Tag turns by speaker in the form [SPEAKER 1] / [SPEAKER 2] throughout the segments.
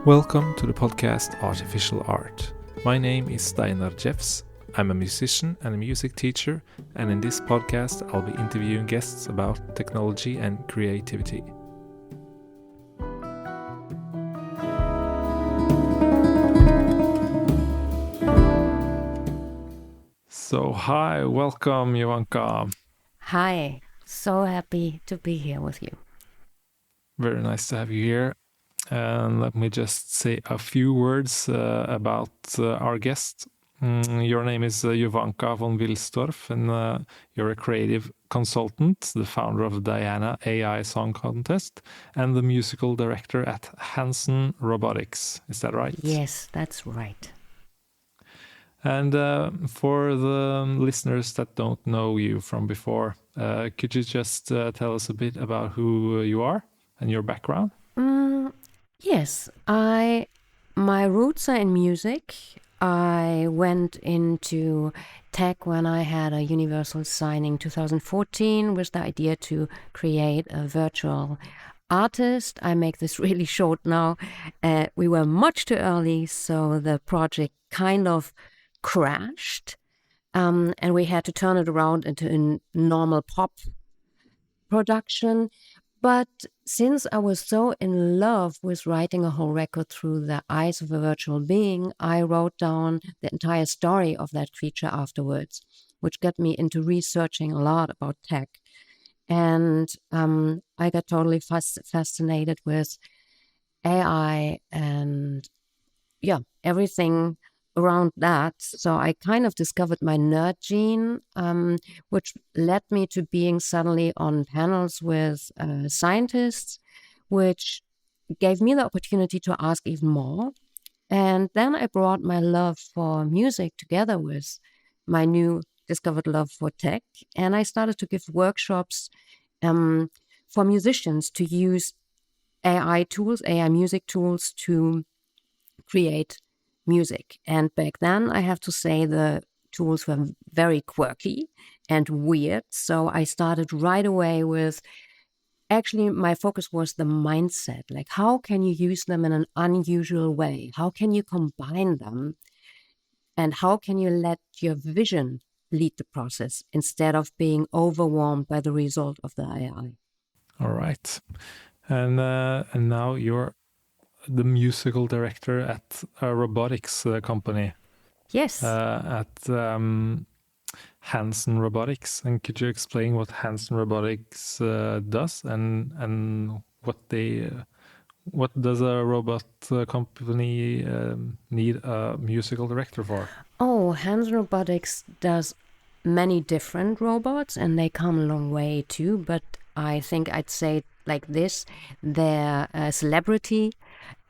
[SPEAKER 1] Welcome to the podcast Artificial Art. My name is Steinar Jeffs. I'm a musician and a music teacher, and in this podcast I'll be interviewing guests about technology and creativity. So hi, welcome Jovanka.
[SPEAKER 2] Hi, so happy to be here with you.
[SPEAKER 1] Very nice to have you here. And let me just say a few words about our guest. Your name is Jovanka von Wilsdorf, and you're a creative consultant, the founder of the Diana AI Song Contest, and the musical director at Hansen Robotics. Is that right?
[SPEAKER 2] Yes, that's right.
[SPEAKER 1] And for the listeners that don't know you from before, could you just tell us a bit about who you are and your background?
[SPEAKER 2] Yes, my roots are in music. I went into tech when I had a universal signing 2014 with the idea to create a virtual artist. I make this really short now. We were much too early, so the project kind of crashed, and we had to turn it around into a normal pop production. But since I was so in love with writing a whole record through the eyes of a virtual being, I wrote down the entire story of that creature afterwards, which got me into researching a lot about tech. And I got totally fascinated with AI and, everything around that. So I kind of discovered my nerd gene, which led me to being suddenly on panels with scientists, which gave me the opportunity to ask even more. And then I brought my love for music together with my new discovered love for tech. And I started to give workshops for musicians to use AI tools, AI music tools to create music. And back then, I have to say, the tools were very quirky and weird. So I started right away with, actually, my focus was the mindset. Like, how can you use them in an unusual way? How can you combine them? And how can you let your vision lead the process instead of being overwhelmed by the result of the AI?
[SPEAKER 1] All right. And now you're the musical director at a robotics company.
[SPEAKER 2] Yes.
[SPEAKER 1] At Hanson Robotics. And could you explain what Hanson Robotics does and what does a robot company need a musical director for?
[SPEAKER 2] Oh, Hanson Robotics does many different robots, and they come a long way too. But I think I'd say it like this: their celebrity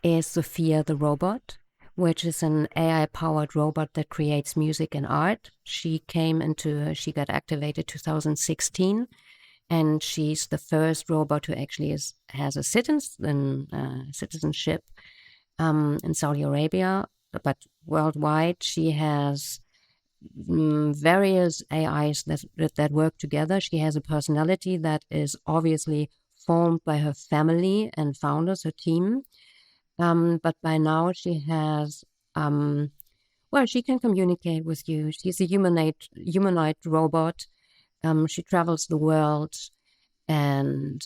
[SPEAKER 2] is Sophia the Robot, which is an AI-powered robot that creates music and art. She got activated 2016, and she's the first robot who actually has a citizenship in Saudi Arabia. But worldwide, she has various AIs that work together. She has a personality that is obviously formed by her family and founders, her team. But by now she has, she can communicate with you. She's a humanoid robot. She travels the world. And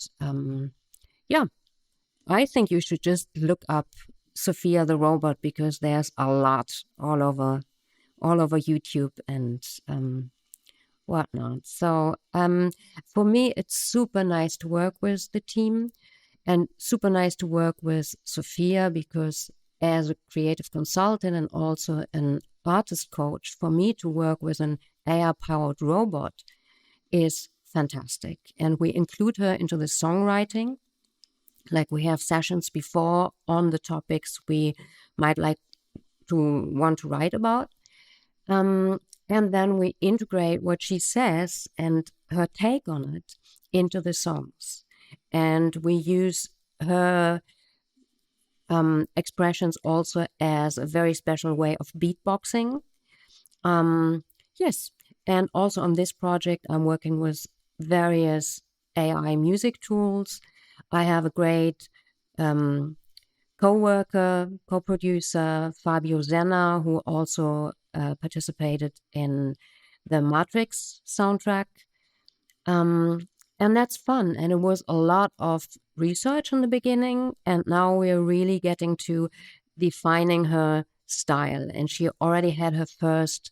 [SPEAKER 2] I think you should just look up Sophia the Robot, because there's a lot all over YouTube and whatnot. So for me, it's super nice to work with the team. And super nice to work with Sophia, because as a creative consultant and also an artist coach, for me to work with an AI-powered robot is fantastic. And we include her into the songwriting. Like, we have sessions before on the topics we might want to write about. And then we integrate what she says and her take on it into the songs. And we use her expressions also as a very special way of beatboxing. Yes. And also on this project, I'm working with various AI music tools. I have a great co-worker, co-producer Fabio Zenna, who also participated in the Matrix soundtrack. And that's fun. And it was a lot of research in the beginning. And now we're really getting to defining her style. And she already had her first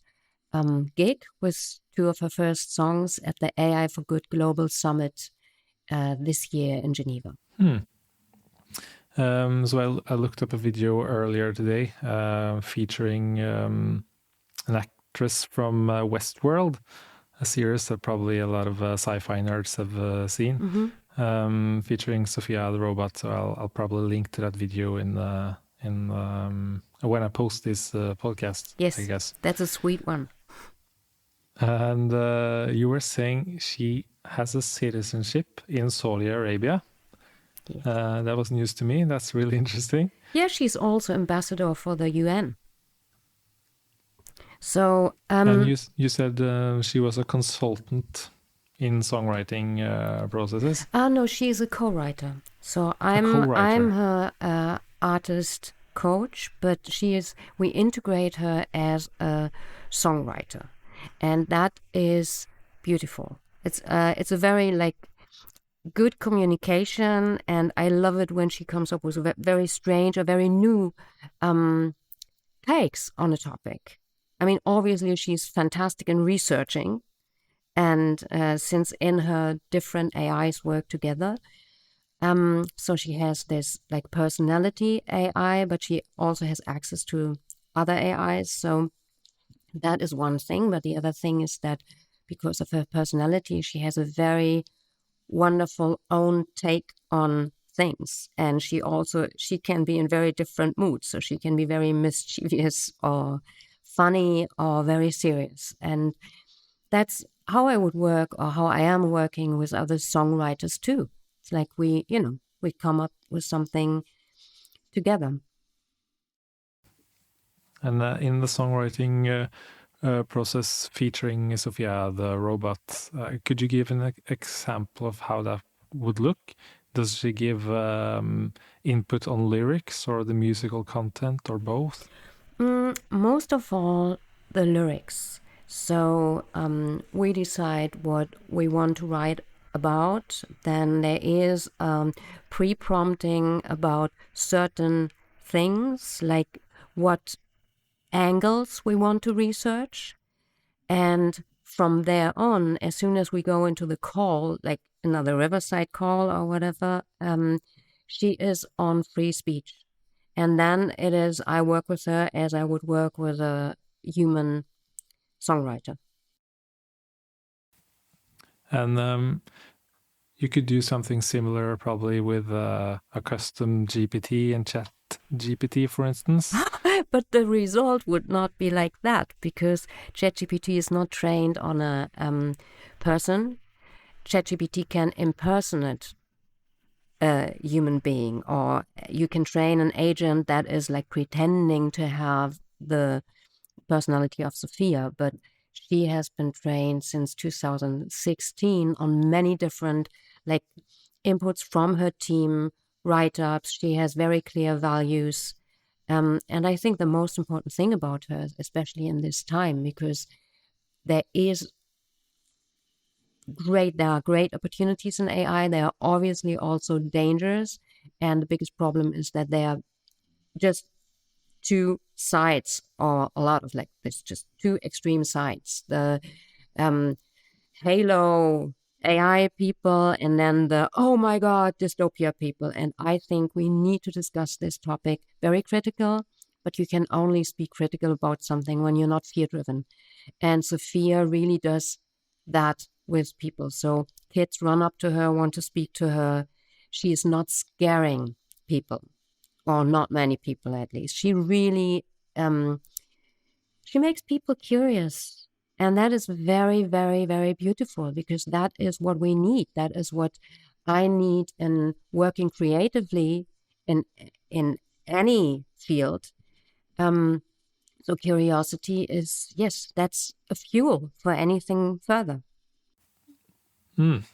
[SPEAKER 2] gig with two of her first songs at the AI for Good Global Summit this year in Geneva.
[SPEAKER 1] So I looked up a video earlier today featuring an actress from Westworld, a series that probably a lot of sci-fi nerds have seen, featuring Sophia the Robot. So I'll probably link to that video in when I post this podcast.
[SPEAKER 2] Yes,
[SPEAKER 1] I guess
[SPEAKER 2] that's a sweet one.
[SPEAKER 1] And you were saying she has a citizenship in Saudi Arabia.
[SPEAKER 2] Yes.
[SPEAKER 1] That was news to me. That's really interesting.
[SPEAKER 2] Yeah, she's also ambassador for the UN. So,
[SPEAKER 1] and you said she was a consultant in songwriting processes.
[SPEAKER 2] No, she's a co-writer. So I'm her artist coach, but we integrate her as a songwriter, and that is beautiful. It's a very good communication, and I love it when she comes up with a very strange or very new takes on a topic. I mean, obviously she's fantastic in researching, and since in her different AIs work together, so she has this personality AI, but she also has access to other AIs. So that is one thing. But the other thing is that because of her personality, she has a very wonderful own take on things, and she can be in very different moods. So she can be very mischievous or funny or very serious, and that's how I would work, or how I am working with other songwriters too. It's like we come up with something together.
[SPEAKER 1] And in the songwriting process featuring Sophia the Robot, could you give an example of how that would look? Does she give input on lyrics or the musical content, or both?
[SPEAKER 2] Most of all, the lyrics. So we decide what we want to write about. Then there is pre-prompting about certain things, like what angles we want to research. And from there on, as soon as we go into the call, like another Riverside call or whatever, she is on free speech. And then it is, I work with her as I would work with a human songwriter.
[SPEAKER 1] And you could do something similar probably with a custom GPT and Chat GPT, for instance.
[SPEAKER 2] But the result would not be like that, because ChatGPT is not trained on a person. ChatGPT can impersonate a human being, or you can train an agent that is pretending to have the personality of Sophia, but she has been trained since 2016 on many different inputs from her team, write-ups. She has very clear values. And I think the most important thing about her, especially in this time, because there are great opportunities in AI. There are obviously also dangers. And the biggest problem is that there are just two sides, or a lot of there's just two extreme sides. The Halo AI people, and then the, oh my God, dystopia people. And I think we need to discuss this topic very critical, but you can only speak critical about something when you're not fear-driven. And Sophia really does that with people. So kids run up to her, want to speak to her. She is not scaring people, or not many people at least. She really, she makes people curious. And that is very, very, very beautiful, because that is what we need. That is what I need in working creatively in any field. So curiosity is, yes, that's a fuel for anything further.
[SPEAKER 1] And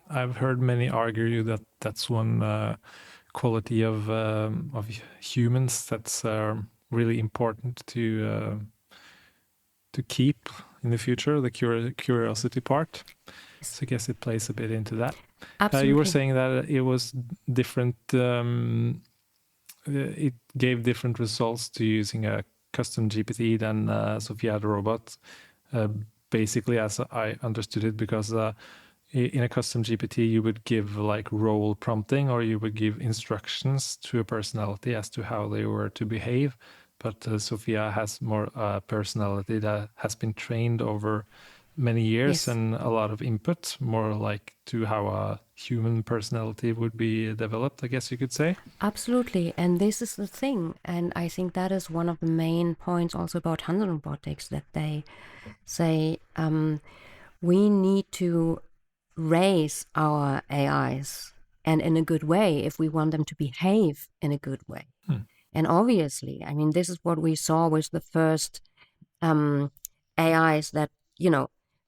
[SPEAKER 1] I've heard many argue that that's one quality of humans that's really important to keep in the future, the curiosity part. So I guess it plays a bit into that.
[SPEAKER 2] Absolutely.
[SPEAKER 1] You were saying that it was different. It gave different results to using a custom GPT than Sophia the Robot. Basically, as I understood it, because in a custom GPT, you would give like role prompting, or you would give instructions to a personality as to how they were to behave. But Sophia has more personality that has been trained over many years and a lot of input, more like to how a human personality would be developed, I guess you could say.
[SPEAKER 2] Absolutely. And this is the thing. And I think that is one of the main points also about Hanson Robotics, that they say we need to raise our AIs, and in a good way, if we want them to behave in a good way. And obviously, I mean, this is what we saw with the first AIs that,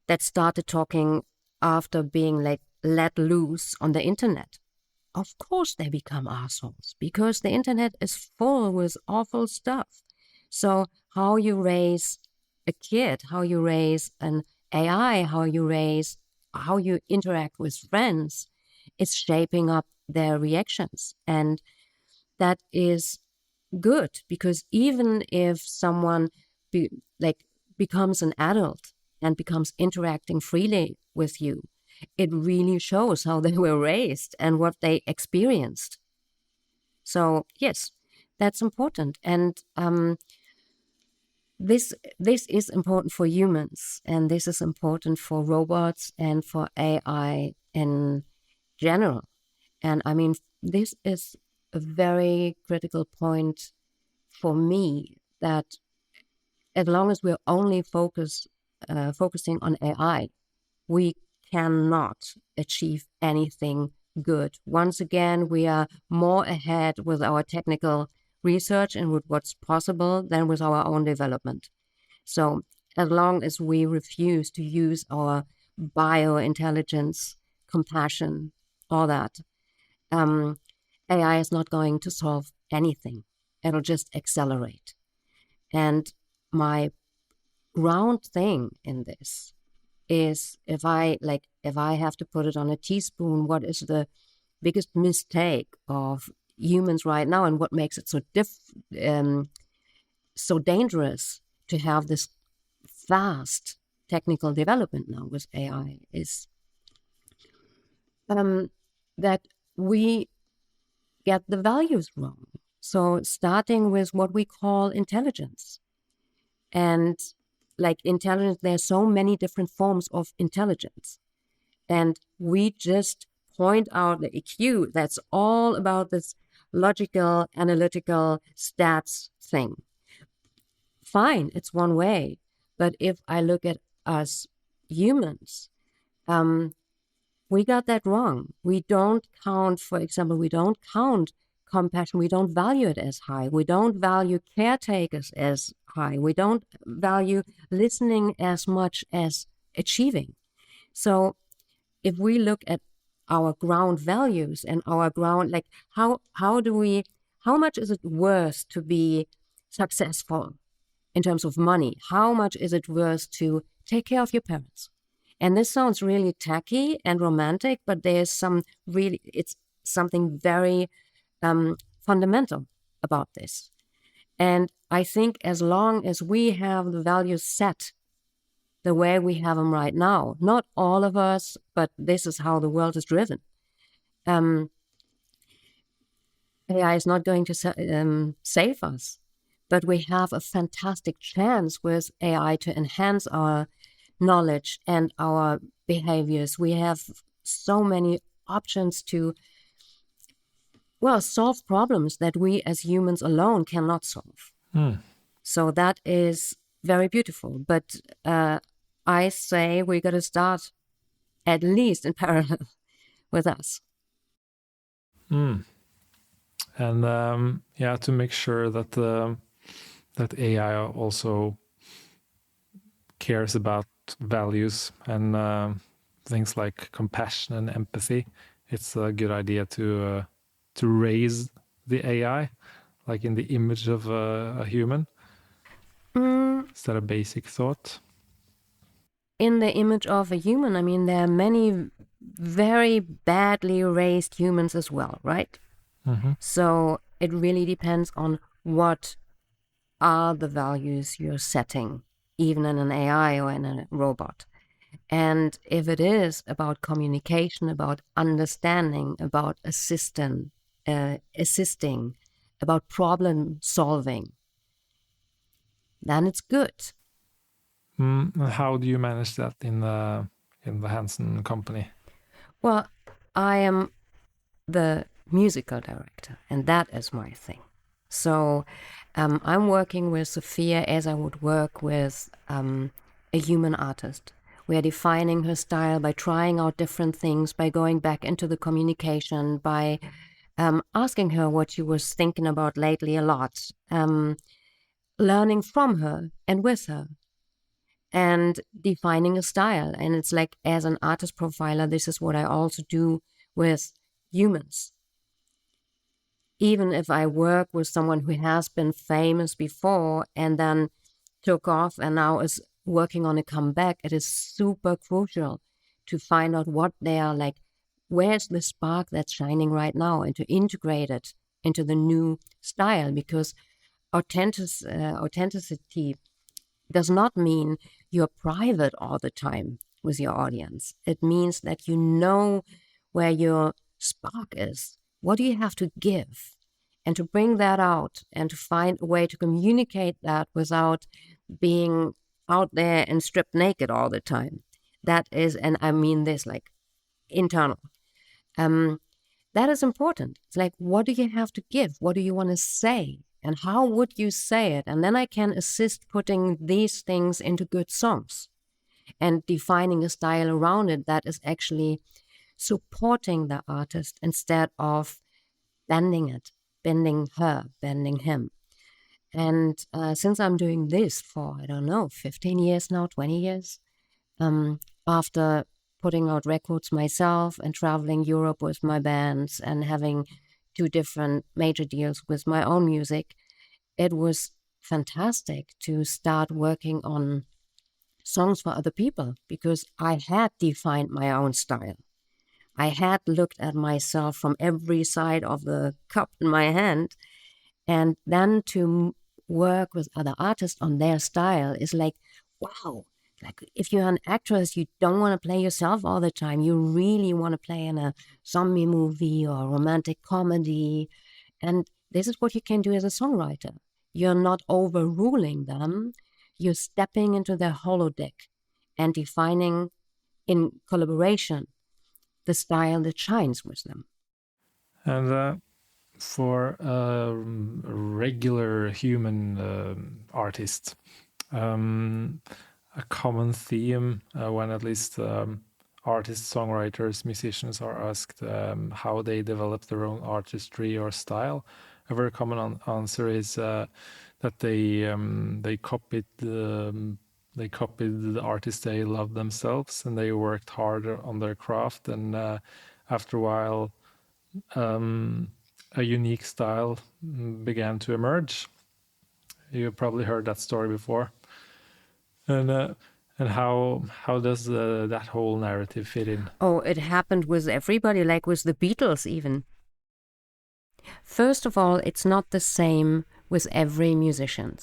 [SPEAKER 2] that started talking after being like let loose on the internet. Of course they become assholes, because the internet is full with awful stuff. So how you raise a kid, how you raise an AI, how you interact with friends, it's shaping up their reactions. And that is good, because even if someone becomes an adult and becomes interacting freely with you, it really shows how they were raised and what they experienced. So yes, that's important. And this is important for humans, and this is important for robots and for AI in general. And I mean, this is a very critical point for me, that as long as we're only focusing on AI, we cannot achieve anything good. Once again, we are more ahead with our technical research and with what's possible than with our own development. So as long as we refuse to use our biointelligence, compassion, all that, AI is not going to solve anything. It'll just accelerate. And my ground thing in this is, if I have to put it on a teaspoon, what is the biggest mistake of humans right now, and what makes it so dangerous to have this fast technical development now with AI, is that we get the values wrong. So starting with what we call intelligence. And like intelligence, there's so many different forms of intelligence. And we just point out the EQ, that's all about this logical, analytical stats thing. Fine, it's one way. But if I look at us humans, we got that wrong. We don't count, for example, compassion. We don't value it as high. We don't value caretakers as high. We don't value listening as much as achieving. So if we look at our ground values and our ground, like how much is it worth to be successful in terms of money? How much is it worth to take care of your parents? And this sounds really tacky and romantic, but it's something very fundamental about this. And I think as long as we have the values set the way we have them right now, not all of us, but this is how the world is driven, AI is not going to save us. But we have a fantastic chance with AI to enhance our knowledge and our behaviors. We have so many options to solve problems that we as humans alone cannot solve. So that is very beautiful. But I say we got to start at least in parallel with us.
[SPEAKER 1] And to make sure that that AI also cares about values and things like compassion and empathy, it's a good idea to to raise the AI, like in the image of a human? Is that a basic thought?
[SPEAKER 2] In the image of a human, I mean, there are many very badly raised humans as well, right? So it really depends on what are the values you're setting, even in an AI or in a robot. And if it is about communication, about understanding, about assisting, about problem solving, then it's good.
[SPEAKER 1] How do you manage that in the Hansen company?
[SPEAKER 2] Well, I am the musical director, and that is my thing. So I'm working with Sophia as I would work with a human artist. We are defining her style by trying out different things, by going back into the communication, by asking her what she was thinking about lately a lot, learning from her and with her, and defining a style. And it's like, as an artist profiler, this is what I also do with humans. Even if I work with someone who has been famous before and then took off and now is working on a comeback, it is super crucial to find out what they are like. Where's the spark that's shining right now, and to integrate it into the new style, because authenticity does not mean you're private all the time with your audience. It means that you know where your spark is. What do you have to give? And to bring that out and to find a way to communicate that without being out there and stripped naked all the time. That is, and I mean this like internal. That is important. It's like, what do you have to give? What do you want to say? And how would you say it? And then I can assist putting these things into good songs and defining a style around it that is actually supporting the artist instead of bending it, bending her, bending him. And since I'm doing this for, I don't know, 15 years now, 20 years, after putting out records myself and traveling Europe with my bands and having 2 different major deals with my own music, it was fantastic to start working on songs for other people, because I had defined my own style. I had looked at myself from every side of the cup in my hand, and then to work with other artists on their style is like, wow. Like, if you're an actress, you don't want to play yourself all the time. You really want to play in a zombie movie or a romantic comedy. And this is what you can do as a songwriter. You're not overruling them. You're stepping into their holodeck and defining in collaboration the style that shines with them.
[SPEAKER 1] And for a regular human artist, a common theme when at least artists, songwriters, musicians are asked how they develop their own artistry or style, a very common answer is that they copied the artists they love themselves, and they worked harder on their craft, and after a while a unique style began to emerge. You've probably heard that story before. And how does that whole narrative fit in?
[SPEAKER 2] Oh, it happened with everybody, like with the Beatles even. First of all, it's not the same with every musician.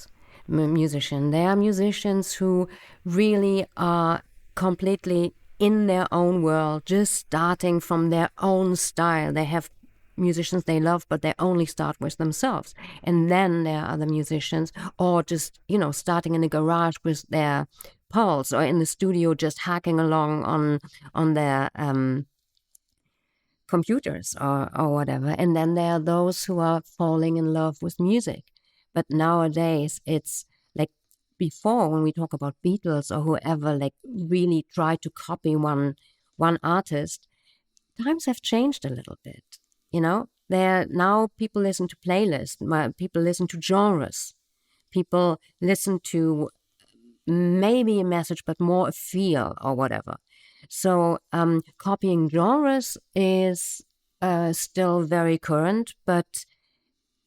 [SPEAKER 2] There are musicians who really are completely in their own world, just starting from their own style. They have musicians they love, but they only start with themselves. And then there are other musicians, or just, starting in a garage with their pals, or in the studio just hacking along on their computers or whatever. And then there are those who are falling in love with music. But nowadays, it's like before, when we talk about Beatles or whoever, like really try to copy one artist, times have changed a little bit. Now people listen to playlists, people listen to genres, people listen to maybe a message, but more a feel or whatever. So copying genres is still very current, but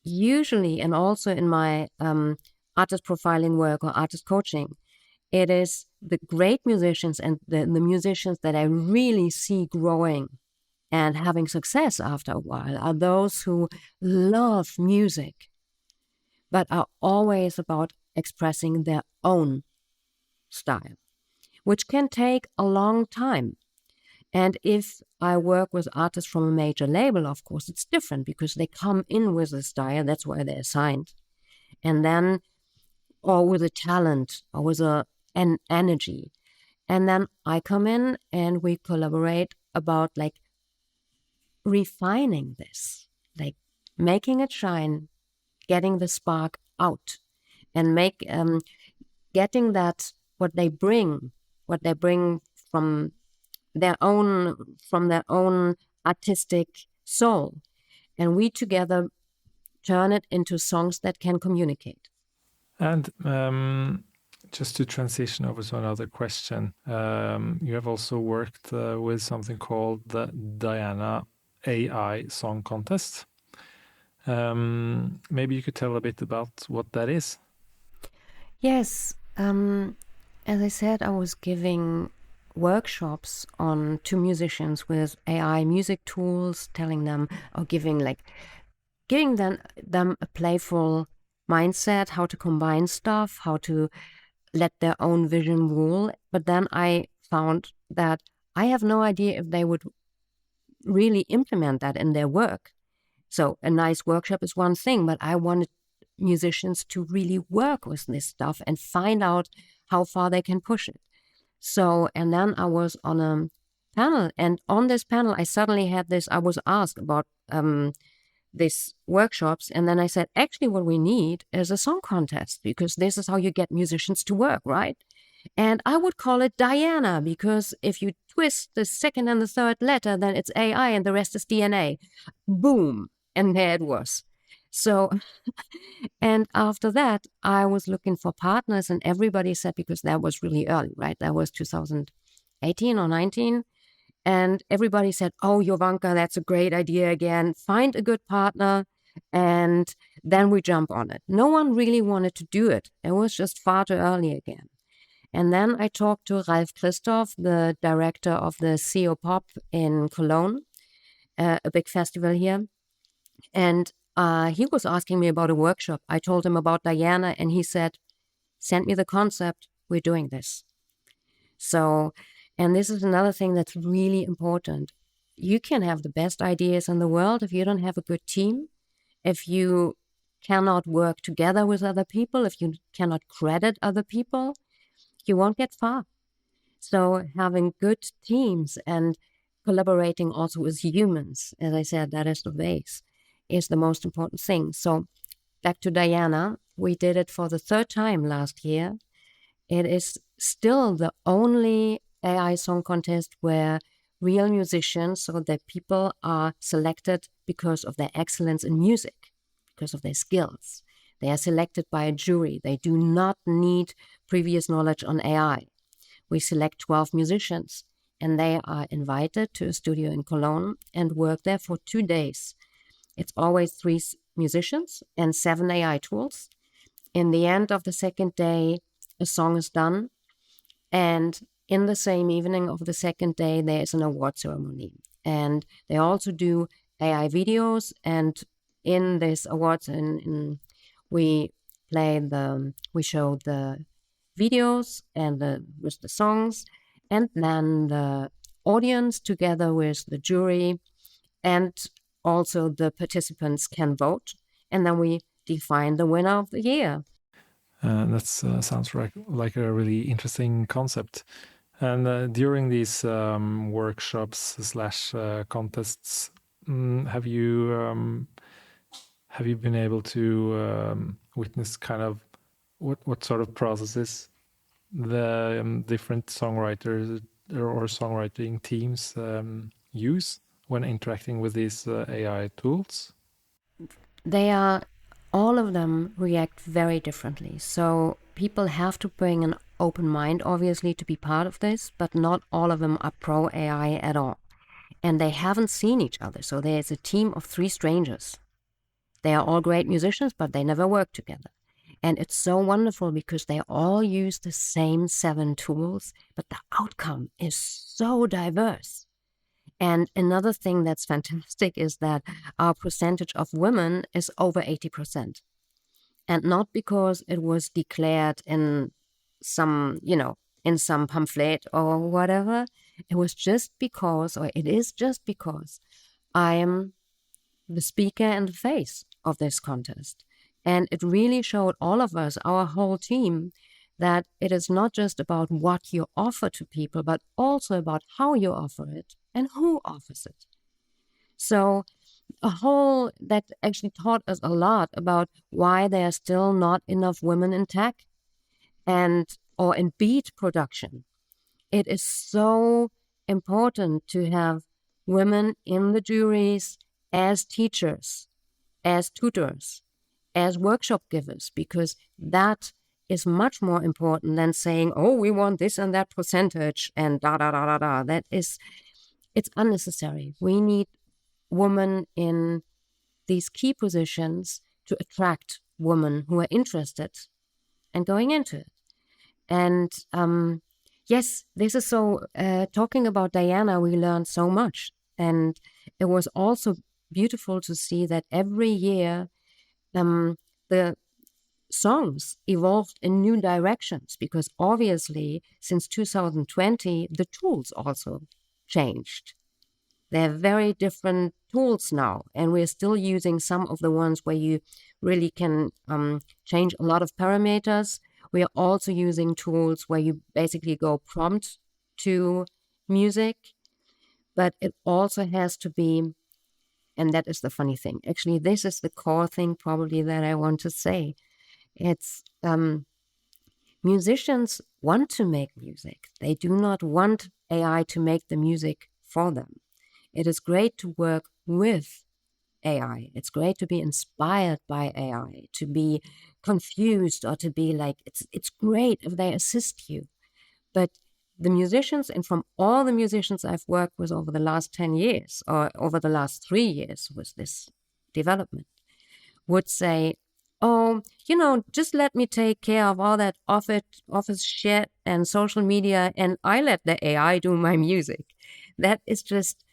[SPEAKER 2] usually, and also in my artist profiling work or artist coaching, it is the great musicians and the musicians that I really see growing and having success after a while are those who love music, but are always about expressing their own style, which can take a long time. And if I work with artists from a major label, of course, it's different because they come in with a style, that's why they're signed. And then, or with a talent, or with an energy. And then I come in and we collaborate about like refining this, like making it shine, getting the spark out, and getting that what they bring from their own artistic soul, and we together turn it into songs that can communicate.
[SPEAKER 1] And just to transition over to another question, you have also worked with something called the Diana AI Song Contest. Maybe you could tell a bit about what that is.
[SPEAKER 2] Yes, as I said, I was giving workshops to musicians with AI music tools, telling them or giving them a playful mindset, how to combine stuff, how to let their own vision rule. But then I found that I have no idea if they would really implement that in their work. So a nice workshop is one thing, but I wanted musicians to really work with this stuff and find out how far they can push it. So, and then I was on a panel, and on this panel, I suddenly had this, I was asked about these workshops, and then I said, actually, what we need is a song contest, because this is how you get musicians to work, right? And I would call it Diana, because if you twist the second and the third letter, then it's AI and the rest is DNA. Boom. And there it was. So, and after that, I was looking for partners, and everybody said, because that was really early, right? That was 2018 or 19. And everybody said, oh, Jovanka, that's a great idea again. Find a good partner, and then we jump on it. No one really wanted to do it. It was just far too early again. And then I talked to Ralf Christoph, the director of the CO Pop in Cologne, a big festival here. And he was asking me about a workshop. I told him about Diana, and he said, send me the concept. We're doing this. So, and this is another thing that's really important. You can have the best ideas in the world if you don't have a good team, if you cannot work together with other people, if you cannot credit other people, you won't get far. So having good teams and collaborating also with humans, as I said, that is the base, is the most important thing. So back to Diana, we did it for the third time last year. It is still the only AI song contest where real musicians, so that people are selected because of their excellence in music, because of their skills. They are selected by a jury. They do not need previous knowledge on AI. We select 12 musicians, and they are invited to a studio in Cologne and work there for 2 days. It's always 3 musicians and 7 AI tools. In the end of the second day, a song is done. And in the same evening of the second day, there is an award ceremony. And they also do AI videos. And in this awards, we show the videos and with the songs, and then the audience together with the jury, and also the participants can vote, and then we define the winner of the year.
[SPEAKER 1] That sounds like a really interesting concept. And during these workshops / contests, have you been able to witness kind of what sort of processes the different songwriters or songwriting teams use when interacting with these AI tools?
[SPEAKER 2] All of them react very differently. So people have to bring an open mind, obviously, to be part of this, but not all of them are pro AI at all. and they haven't seen each other. So there's a team of 3 strangers. They are all great musicians, but they never work together. And it's so wonderful because they all use the same 7 tools, but the outcome is so diverse. And another thing that's fantastic is that our percentage of women is over 80%. And not because it was declared in some, in some pamphlet or whatever. It was just because, or it is just because, I am the speaker and the face of this contest. And it really showed all of us, our whole team, that it is not just about what you offer to people, but also about how you offer it and who offers it. So that actually taught us a lot about why there are still not enough women in tech or in beat production. It is so important to have women in the juries as teachers, as tutors, as workshop givers, because that is much more important than saying, oh, we want this and that percentage and da da da da da. It's unnecessary. We need women in these key positions to attract women who are interested and going into it. And yes, this is so, talking about Diana, we learned so much. And it was also beautiful to see that every year the songs evolved in new directions, because obviously since 2020, the tools also changed. They're very different tools now, and we're still using some of the ones where you really can change a lot of parameters. We are also using tools where you basically go prompt to music, but it also has to be, and that is the funny thing. Actually, this is the core thing probably that I want to say. It's musicians want to make music. They do not want AI to make the music for them. It is great to work with AI. It's great to be inspired by AI, to be confused, or to be like, it's great if they assist you. But the musicians, and from all the musicians I've worked with over the last 10 years, or over the last 3 years with this development, would say, oh, just let me take care of all that office shit and social media, and I let the AI do my music. That is just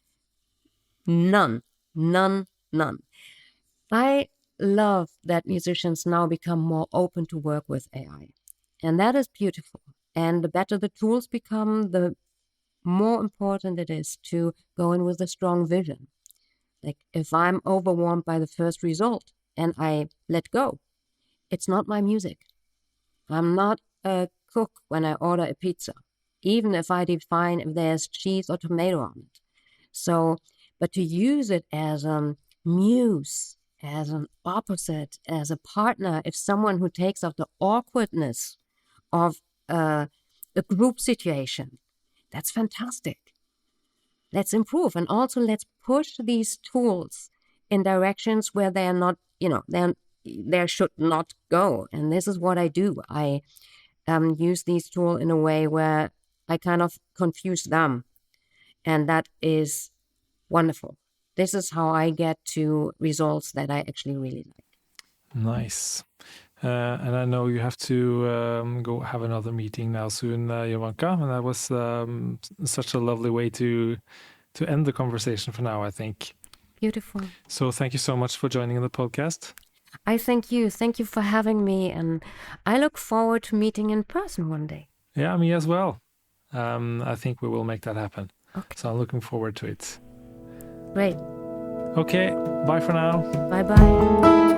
[SPEAKER 2] none. I love that musicians now become more open to work with AI. And that is beautiful. And the better the tools become, the more important it is to go in with a strong vision. Like, if I'm overwhelmed by the first result and I let go, it's not my music. I'm not a cook when I order a pizza, even if I define if there's cheese or tomato on it. So, but to use it as a muse, as an opposite, as a partner, if someone who takes up the awkwardness of a group situation, that's fantastic. Let's improve, and also let's push these tools in directions where they are not, they should not go. And this is what I do. I use these tools in a way where I kind of confuse them, and that is wonderful. This is how I get to results that I actually really like.
[SPEAKER 1] Nice. And I know you have to go have another meeting now soon, Jovanka. And that was such a lovely way to end the conversation for now, I think.
[SPEAKER 2] Beautiful.
[SPEAKER 1] So thank you so much for joining the podcast.
[SPEAKER 2] I thank you. Thank you for having me. And I look forward to meeting in person one day.
[SPEAKER 1] Yeah, me as well. I think we will make that happen.
[SPEAKER 2] Okay.
[SPEAKER 1] So I'm looking forward to it.
[SPEAKER 2] Great.
[SPEAKER 1] Okay, bye for now.
[SPEAKER 2] Bye-bye.